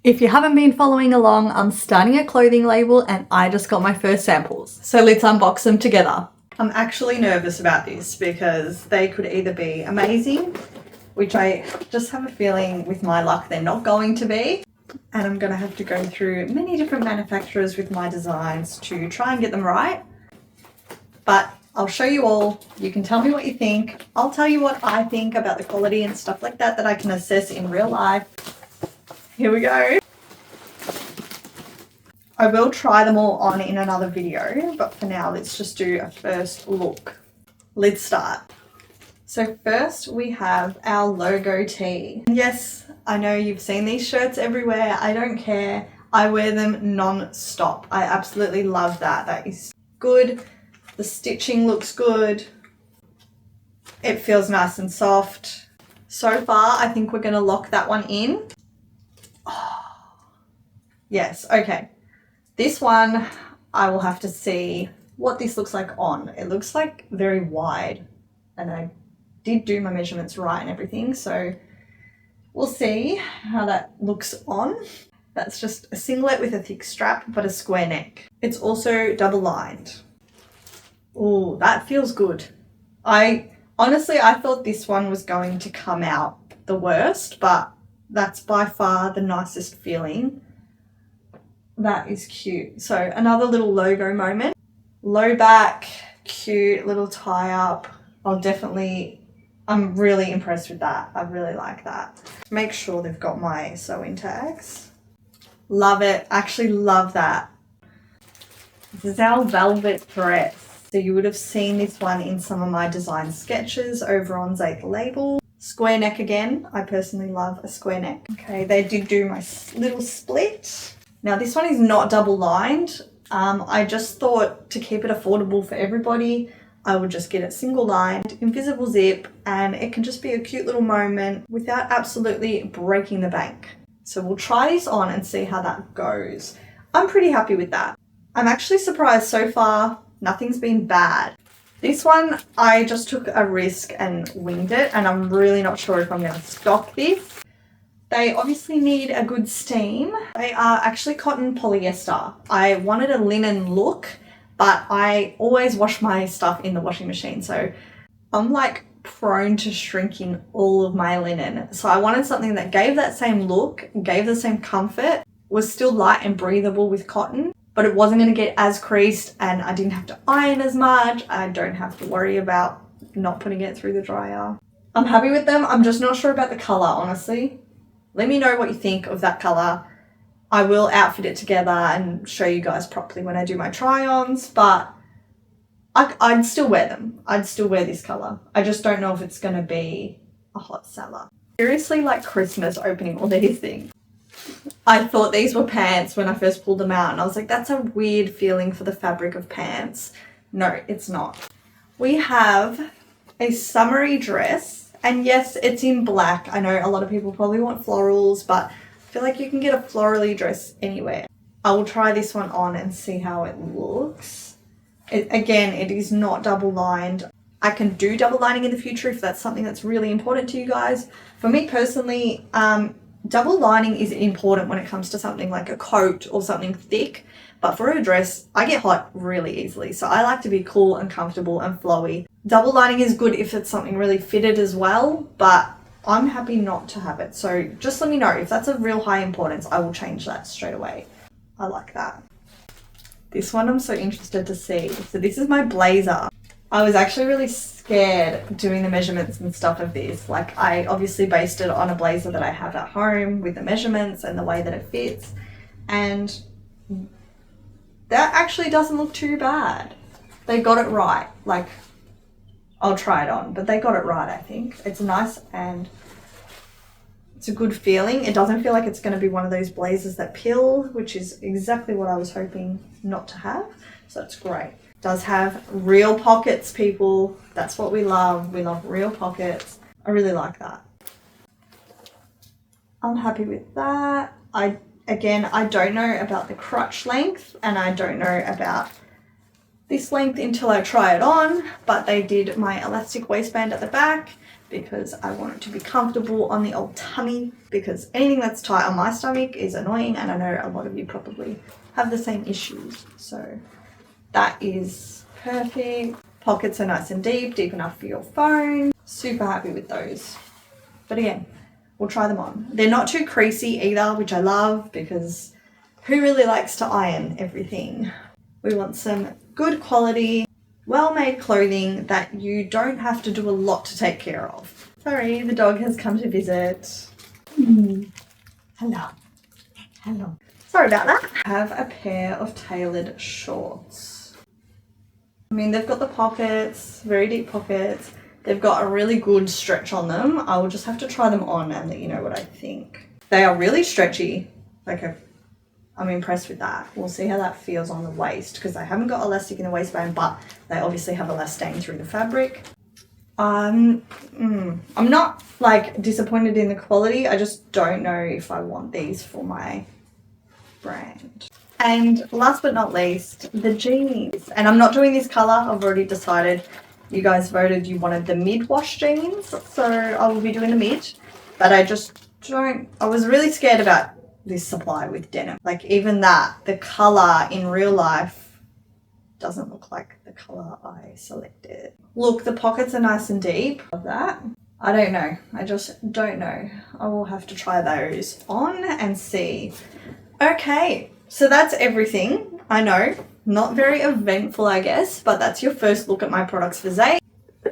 If you haven't been following along, I'm starting a clothing label and I just got my first samples. So let's unbox them together. I'm actually nervous about this because they could either be amazing, which I just have a feeling with my luck they're not going to be. And I'm going to have to go through many different manufacturers with my designs to try and get them right. But I'll show you all. You can tell me what you think. I'll tell you what I think about the quality and stuff like that I can assess in real life. Here we go. I will try them all on in another video, but for now, let's just do a first look. Let's start. So first we have our logo tee. Yes, I know you've seen these shirts everywhere. I don't care. I wear them non-stop. I absolutely love that. That is good. The stitching looks good. It feels nice and soft. So far, I think we're going to lock that one in. Oh, yes, okay. This one, I will have to see what this looks like on. It looks like very wide, and I did do my measurements right and everything, so we'll see how that looks on. That's just a singlet with a thick strap, but a square neck. It's also double lined. Oh, that feels good. Honestly, I thought this one was going to come out the worst, but that's by far the nicest feeling. That is cute. So another little logo moment. Low back, cute little tie up. I'm really impressed with that. I really like that. Make sure they've got my sew-in tags. Love it. Actually love that. This is our velvet dress. So you would have seen this one in some of my design sketches over on Zejt label. Square neck again. I personally love a square neck. Okay, they did do my little split. Now this one is not double lined. I just thought to keep it affordable for everybody, I would just get it single lined, invisible zip, and it can just be a cute little moment without absolutely breaking the bank. So we'll try this on and see how that goes. I'm pretty happy with that. I'm actually surprised so far, nothing's been bad. This one, I just took a risk and winged it, and I'm really not sure if I'm going to stock this. They obviously need a good steam. They are actually cotton polyester. I wanted a linen look, but I always wash my stuff in the washing machine. So I'm like prone to shrinking all of my linen. So I wanted something that gave that same look, gave the same comfort, was still light and breathable with cotton, but it wasn't going to get as creased and I didn't have to iron as much. I don't have to worry about not putting it through the dryer. I'm happy with them. I'm just not sure about the color, honestly. Let me know what you think of that color. I will outfit it together and show you guys properly when I do my try-ons, but I'd still wear them. I'd still wear this color. I just don't know if it's going to be a hot seller. Seriously, like Christmas opening all these things. I thought these were pants when I first pulled them out, and I was like, that's a weird feeling for the fabric of pants. No, it's not. We have a summery dress. And yes, it's in black. I know a lot of people probably want florals, but I feel like you can get a florally dress anywhere. I will try this one on and see how it looks. Again, it is not double lined. I can do double lining in the future if that's something that's really important to you guys. For me personally, double lining is important when it comes to something like a coat or something thick. But for a dress, I get hot really easily. So I like to be cool and comfortable and flowy. Double lining is good if it's something really fitted as well, but I'm happy not to have it. So just let me know if that's of real high importance. I will change that straight away. I like that. This one I'm so interested to see. So this is my blazer. I was actually really scared doing the measurements and stuff of this. Like I obviously based it on a blazer that I have at home with the measurements and the way that it fits. And that actually doesn't look too bad. They got it right. Like, I'll try it on, but they got it right, I think. It's nice and it's a good feeling. It doesn't feel like it's going to be one of those blazers that peel, which is exactly what I was hoping not to have. So it's great. It does have real pockets, people. That's what we love. We love real pockets. I really like that. I'm happy with that. Again, I don't know about the crotch length and I don't know about this length until I try it on, but they did my elastic waistband at the back. because I want it to be comfortable on the old tummy, because anything that's tight on my stomach is annoying, and I know a lot of you probably have the same issues. So that is perfect. Pockets are nice and deep enough for your phone. Super happy with those. But again, we'll try them on. They're not too creasy either, which I love, because who really likes to iron everything? We want some good quality, well-made clothing that you don't have to do a lot to take care of. Sorry, the dog has come to visit. Hello. Hello. Sorry about that. I have a pair of tailored shorts. I mean, they've got the pockets, very deep pockets. They've got a really good stretch on them. I will just have to try them on and let you know what I think. They are really stretchy. Like, I'm impressed with that. We'll see how that feels on the waist, because they haven't got elastic in the waistband, but they obviously have elastane through the fabric. I'm not like disappointed in the quality. I just don't know if I want these for my brand. And last but not least, the jeans. And I'm not doing this color. I've already decided. You guys voted you wanted the mid-wash jeans, so I will be doing the mid. But I just don't, I was really scared about this supply with denim. Like, even that, the color in real life doesn't look like the color I selected. Look, the pockets are nice and deep. Love that. I don't know. I just don't know. I will have to try those on and see. Okay, so that's everything. I know, not very eventful, I guess, but that's your first look at my products for Zejt.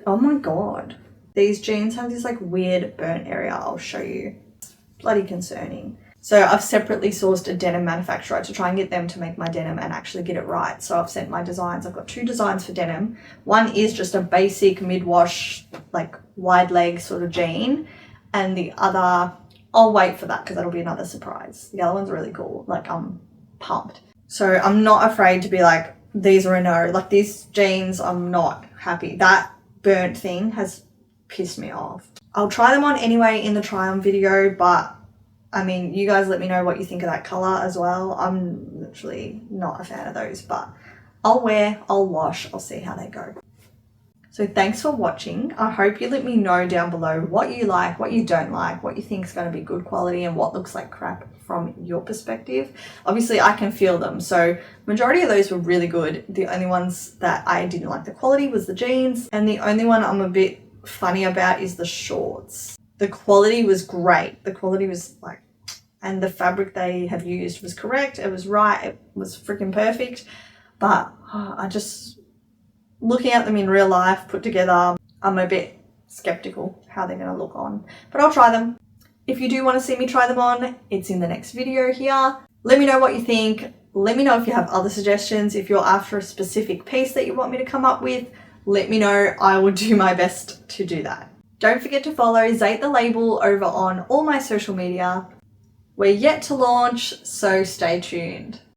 Oh my god. These jeans have this like weird burnt area. I'll show you. It's bloody concerning. So I've separately sourced a denim manufacturer to try and get them to make my denim and actually get it right. So I've sent my designs. I've got 2 designs for denim. One is just a basic mid-wash, like wide leg sort of jean. And the other, I'll wait for that because that'll be another surprise. The other one's really cool. Like, I'm pumped. So I'm not afraid to be like, these are a no. Like, these jeans, I'm not happy. That burnt thing has pissed me off. I'll try them on anyway in the try on video, but I mean, you guys let me know what you think of that color as well. I'm literally not a fan of those, but I'll wear, I'll wash, I'll see how they go. So thanks for watching. I hope you let me know down below what you like, what you don't like, what you think is going to be good quality, and what looks like crap from your perspective. Obviously, I can feel them. So majority of those were really good. The only ones that I didn't like the quality was the jeans. And the only one I'm a bit funny about is the shorts. The quality was great. The quality was like, and the fabric they have used was correct. It was right. It was freaking perfect. But I just, looking at them in real life, put together, I'm a bit skeptical how they're going to look on. But I'll try them. If you do want to see me try them on, it's in the next video here. Let me know what you think. Let me know if you have other suggestions. If you're after a specific piece that you want me to come up with, let me know. I will do my best to do that. Don't forget to follow Zejt the Label over on all my social media. We're yet to launch, so stay tuned.